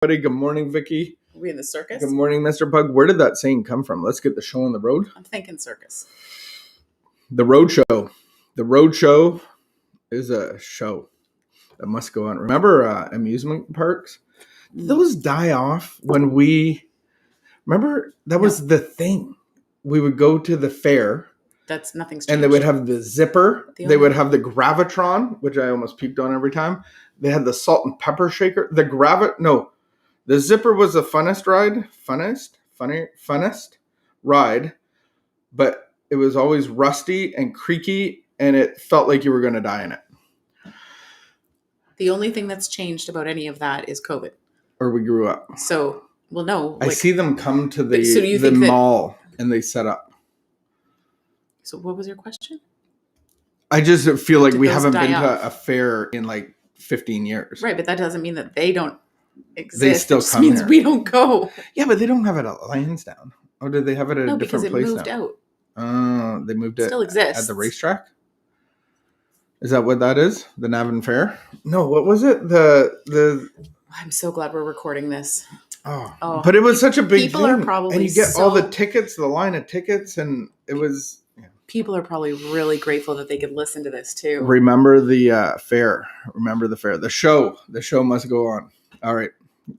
Good morning, Vicky. Are we in the circus? Good morning, Mr. Pug. Where did that saying come from? Let's get the show on the road. I'm thinking circus. The road show. The road show is a show that must go on. Remember amusement parks? Those die off when we... Remember, that was the thing. We would go to the fair. That's nothing's changed. And they would have the zipper. They would have the Gravitron, which I almost peeped on every time. They had the salt and pepper shaker. The zipper was the funnest ride, but it was always rusty and creaky, and it felt like you were going to die in it. The only thing that's changed about any of that is COVID. Or we grew up. So, well, no. I see them come to the mall, and they set up. So what was your question? I just feel like we haven't been to a fair in like 15 years. Right, but that doesn't mean that they don't exist. They still come means here. We don't go. Yeah, but they don't have it at Lansdowne. Or did they have it at a different place now? No, because it moved out. They moved it. Still exists. At the racetrack? Is that what that is? The Navan Fair? No, what was it? The I'm so glad we're recording this. Oh. But it was such a big people thing. Are probably and you get all the tickets, the line of tickets, and it was... People are probably really grateful that they could listen to this too. Remember the fair. Remember the fair. The show. The show must go on. All right.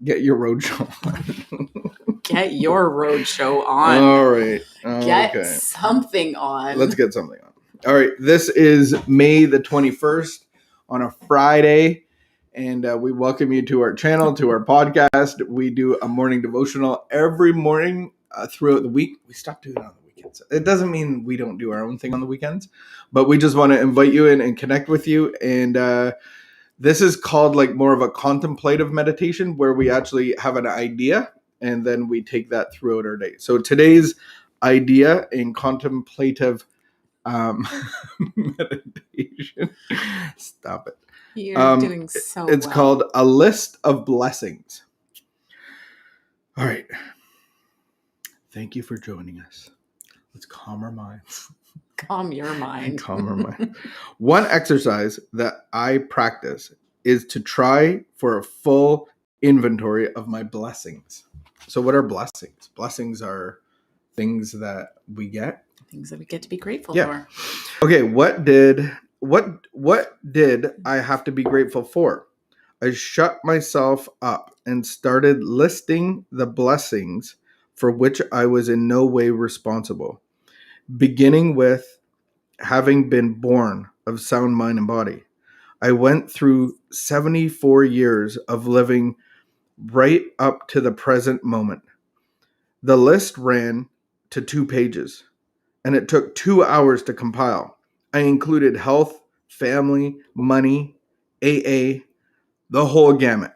Get your road show on. Get your road show on. All right. Get something on. Let's get something on. All right. This is May the 21st on a Friday. And we welcome you to our channel, to our podcast. We do a morning devotional every morning throughout the week. We stopped doing it on the weekends. It doesn't mean we don't do our own thing on the weekends, but we just want to invite you in and connect with you. And this is called like more of a contemplative meditation where we actually have an idea and then we take that throughout our day. So today's idea in contemplative meditation. Stop it. You're doing so It's called a list of blessings. All right. Thank you for joining us. Let's calm our minds. Calm your mind. Calm our mind. One exercise that I practice is to try for a full inventory of my blessings. So what are blessings? Blessings are things that we get. Things that we get to be grateful for. Okay, what did I have to be grateful for? I shut myself up and started listing the blessings for which I was in no way responsible, beginning with having been born of sound mind and body. I went through 74 years of living right up to the present moment. The list ran to 2 pages, and it took 2 hours to compile. I included health, family, money, AA, the whole gamut.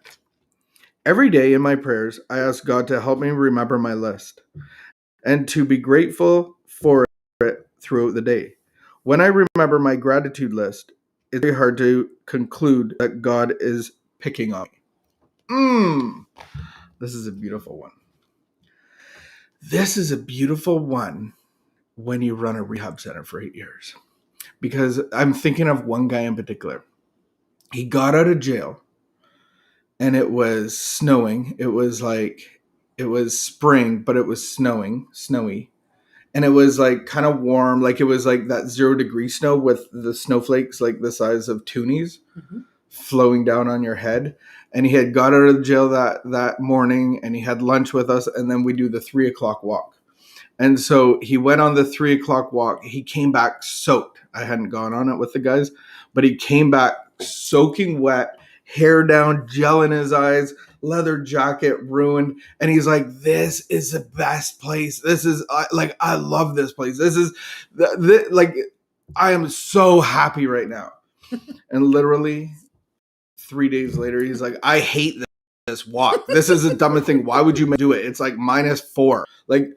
Every day in my prayers, I ask God to help me remember my list and to be grateful for it throughout the day. When I remember my gratitude list, it's very hard to conclude that God is picking on me. This is a beautiful one. This is a beautiful one when you run a rehab center for 8 years. Because I'm thinking of one guy in particular. He got out of jail. And it was snowing. It was spring, but it was snowy. And it was like kind of warm. Like it was like that 0 degree snow with the snowflakes like the size of toonies flowing down on your head. And he had got out of jail that morning and he had lunch with us. And then we do the 3 o'clock walk. And so he went on the 3 o'clock walk. He came back soaked. I hadn't gone on it with the guys, but he came back soaking wet. Hair down, gel in his eyes, leather jacket ruined. And he's like, this is the best place. This is I love this place. This is I am so happy right now. And literally 3 days later, he's like, I hate this walk. This is the dumbest thing. Why would you do it? It's like -4. Like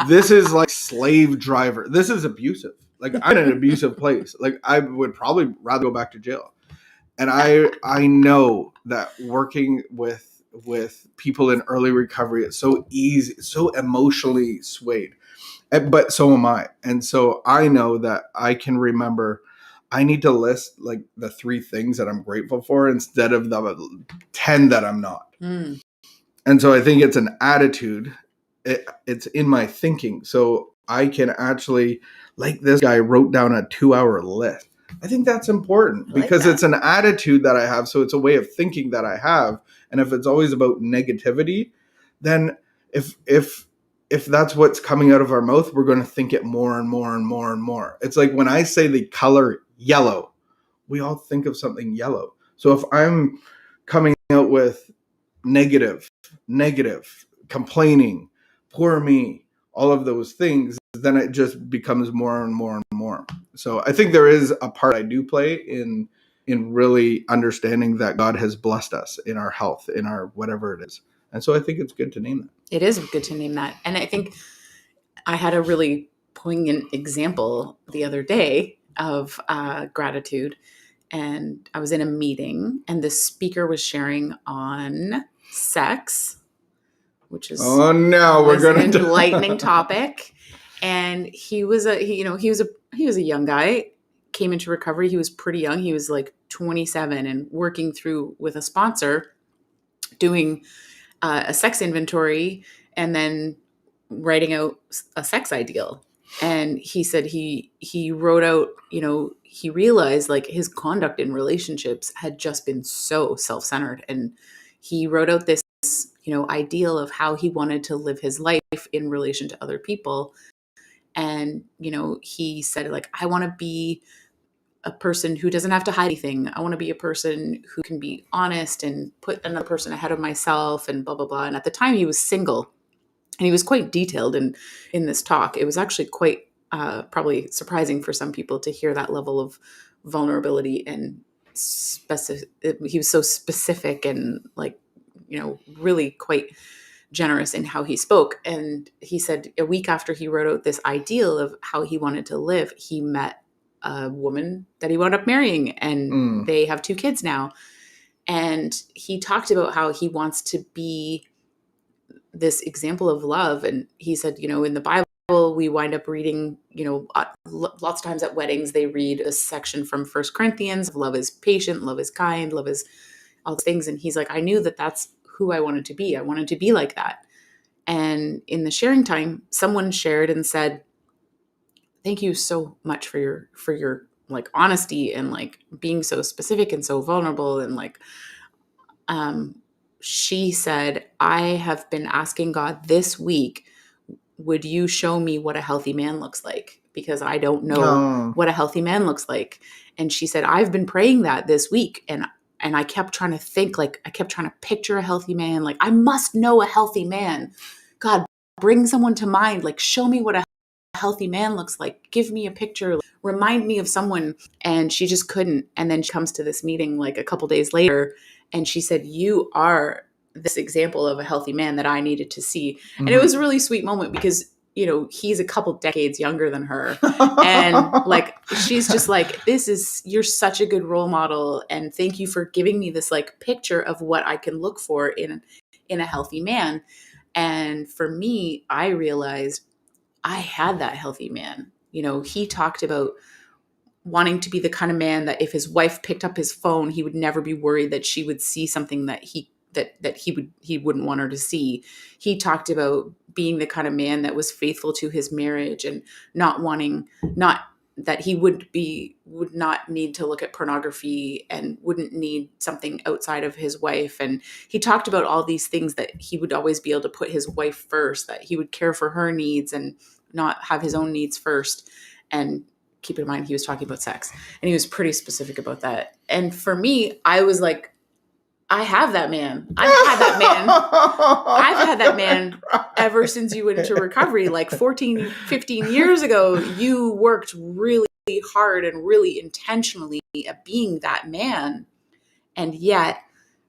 this is like slave driver. This is abusive. Like I'm in an abusive place. Like I would probably rather go back to jail. And I know that working with people in early recovery, it's so easy, so emotionally swayed. But so am I. And so I know that I can remember I need to list like the 3 things that I'm grateful for instead of the 10 that I'm not. And so I think it's an attitude. It's in my thinking. So I can actually, like this guy wrote down a 2-hour list. I think that's important I like because that. it's an attitude that I have. So it's a way of thinking that I have. And if it's always about negativity, then if that's what's coming out of our mouth, we're going to think it more and more and more and more. It's like when I say the color yellow, we all think of something yellow. So if I'm coming out with negative, complaining, poor me, all of those things, then it just becomes more and more and more. So I think there is a part I do play in really understanding that God has blessed us in our health, in our whatever it is. And so I think it's good to name that. It is good to name that. And I think I had a really poignant example the other day of gratitude. And I was in a meeting and the speaker was sharing on sex, which is Oh no, we're was an gonna enlightening topic. And he was a young guy, came into recovery. He was pretty young. He was like 27 and working through with a sponsor, doing a sex inventory, and then writing out a sex ideal. And he said he wrote out, he realized like his conduct in relationships had just been so self-centered, and he wrote out this ideal of how he wanted to live his life in relation to other people. And he said, like, I want to be a person who doesn't have to hide anything. I want to be a person who can be honest and put another person ahead of myself and blah blah blah. And at the time he was single, and he was quite detailed in this talk. It was actually quite probably surprising for some people to hear that level of vulnerability and specific. He was so specific and like, really quite generous in how he spoke. And he said a week after he wrote out this ideal of how he wanted to live, he met a woman that he wound up marrying, and they have 2 kids now. And he talked about how he wants to be this example of love. And he said, in the Bible, we wind up reading, lots of times at weddings, they read a section from First Corinthians. Love is patient, love is kind, love is all these things. And he's like, I knew that that's who I wanted to be. I wanted to be like that. And in the sharing time, someone shared and said, thank you so much for your like honesty and like being so specific and so vulnerable. And like, she said, I have been asking God this week, would you show me what a healthy man looks like? Because I don't know what a healthy man looks like. And she said, I've been praying that this week. And I kept trying to think, like, I kept trying to picture a healthy man. Like, I must know a healthy man. God, bring someone to mind. Like, show me what a healthy man looks like. Give me a picture. Remind me of someone. And she just couldn't. And then she comes to this meeting like a couple days later, and she said, you are this example of a healthy man that I needed to see. And it was a really sweet moment because, he's a couple decades younger than her. And like, she's just like, you're such a good role model. And thank you for giving me this like picture of what I can look for in a healthy man. And for me, I realized I had that healthy man. He talked about wanting to be the kind of man that if his wife picked up his phone, he would never be worried that she would see something that he wouldn't want her to see. He talked about being the kind of man that was faithful to his marriage and not that he would not need to look at pornography and wouldn't need something outside of his wife. And he talked about all these things, that he would always be able to put his wife first, that he would care for her needs and not have his own needs first. And keep in mind, he was talking about sex, and he was pretty specific about that. And for me, I was like, I have that man. I've had that man. I've had that man ever since you went into recovery, like 14, 15 years ago. You worked really hard and really intentionally at being that man. And yet,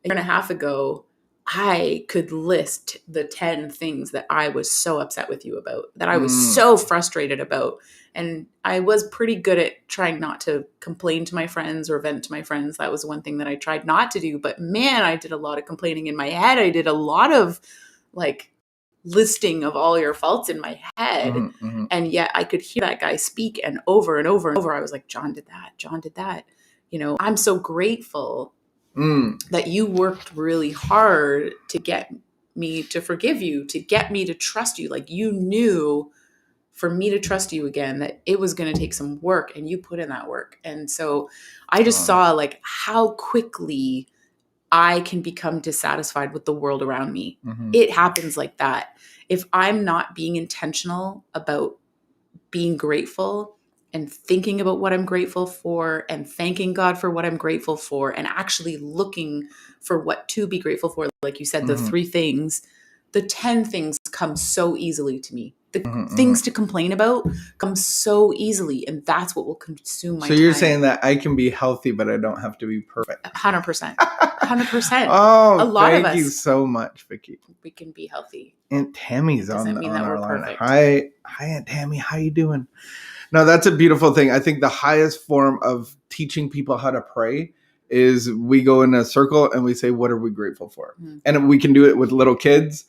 a year and a half ago, I could list the 10 things that I was so upset with you about, that I was so frustrated about. And I was pretty good at trying not to complain to my friends or vent to my friends. That was one thing that I tried not to do. But man, I did a lot of complaining in my head. I did a lot of like listing of all your faults in my head. And yet I could hear that guy speak, and over and over and over, I was like, John did that. John did that. I'm so grateful that you worked really hard to get me to forgive you, to get me to trust you. Like, you knew for me to trust you again that it was going to take some work, and you put in that work. And so I just saw like how quickly I can become dissatisfied with the world around me. It happens like that. If I'm not being intentional about being grateful and thinking about what I'm grateful for and thanking God for what I'm grateful for and actually looking for what to be grateful for, like you said, the 3 things, the 10 things come so easily to me. The things to complain about come so easily, and that's what will consume my time. So you're saying that I can be healthy, but I don't have to be perfect. 100%. 100%. Oh, a lot of us, thank you so much, Vicky. We can be healthy. Aunt Tammy's Doesn't mean that our we're line. perfect. Hi, Aunt Tammy. How you doing? No, that's a beautiful thing. I think the highest form of teaching people how to pray is we go in a circle and we say, what are we grateful for? And we can do it with little kids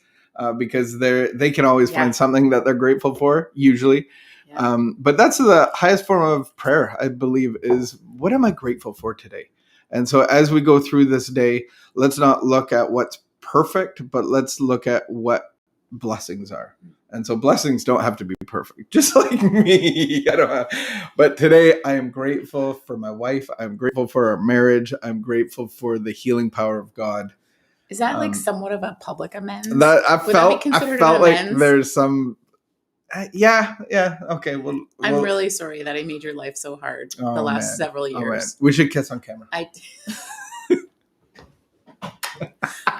because they can always find something that they're grateful for, usually. But that's the highest form of prayer, I believe, is what am I grateful for today? And so as we go through this day, let's not look at what's perfect, but let's look at what blessings are. And so blessings don't have to be perfect, just like me. But today I am grateful for my wife. I'm grateful for our marriage. I'm grateful for the healing power of God. Is that like somewhat of a public amends? That I felt like there's some. Yeah. Okay. Well, I'm really sorry that I made your life so hard the last several years. We should kiss on camera.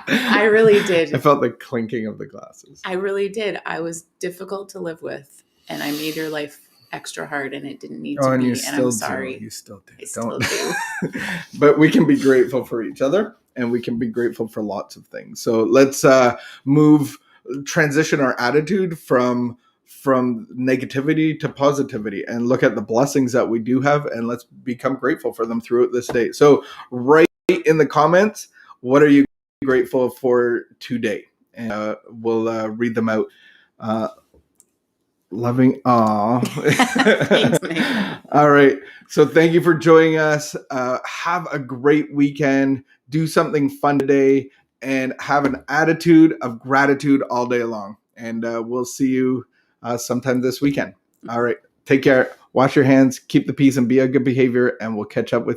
I really did. I felt the clinking of the glasses. I really did. I was difficult to live with, and I made your life extra hard, and it didn't need to be. And I'm sorry. You still do. I still do. But we can be grateful for each other, and we can be grateful for lots of things. So let's transition our attitude from negativity to positivity and look at the blessings that we do have, and let's become grateful for them throughout this day. So write in the comments, what are you grateful for today? And we'll read them out. Loving. Thanks, man. All right. So thank you for joining us. Have a great weekend. Do something fun today and have an attitude of gratitude all day long. And we'll see you sometime this weekend. All right. Take care. Wash your hands. Keep the peace and be a good behavior. And we'll catch up with you.